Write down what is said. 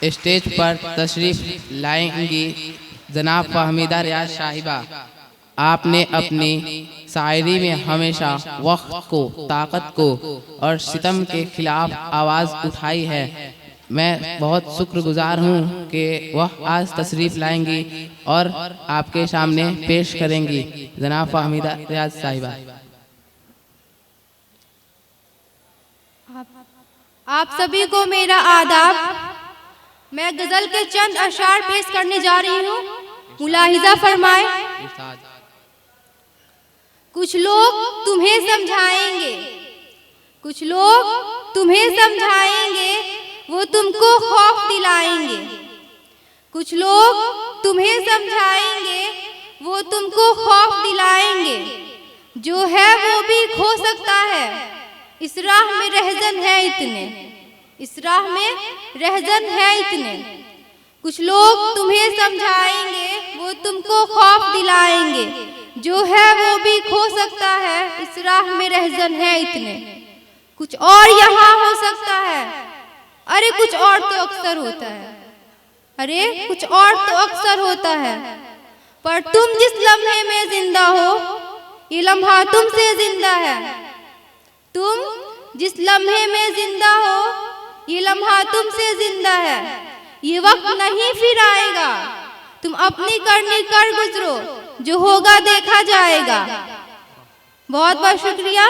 Stage पर तशरीफ लाएंगी जनाब फहमीदा रियाज साहिबा। आपने अपनी शायरी में हमेशा वक्त को, ताकत को और सितम के खिलाफ आवाज़ उठाई है। मैं बहुत शुक्रगुजार हूँ कि वह आज तशरीफ लाएंगी और आपके सामने पेश करेंगी जनाब फहमीदा रियाज साहिबा। आप सभी को मेरा आदाब। मैं गजल के चंद अशार पेश करने जा रही हूँ, मुलाहिजा फरमाए। कुछ लोग तुम्हें समझाएंगे, कुछ लोग तुम्हें समझाएंगे, वो तुमको खौफ दिलाएंगे। कुछ लोग तुम्हें समझाएंगे, वो तुमको खौफ दिलाएंगे। जो है वो भी खो सकता है, इस राह में रहजन है इतने, इस राह में रहजन है इतने। कुछ लोग तुम्हें समझाएंगे, वो तुमको खौफ दिलाएंगे। जो है वो भी खो सकता है, इस राह में रहजन है इतने। कुछ और यहाँ हो सकता है, अरे कुछ और तो अक्सर होता है, अरे कुछ और तो अक्सर होता है। पर तुम जिस लम्हे में जिंदा हो, ये लम्हा तुमसे जिंदा है। तुम जिस लम्हे में जिंदा हो, ये लम्हा तुमसे जिंदा है। ये वक्त नहीं फिर आएगा, तुम अपनी करनी कर गुजरो, जो होगा देखा जाएगा। बहुत बहुत शुक्रिया।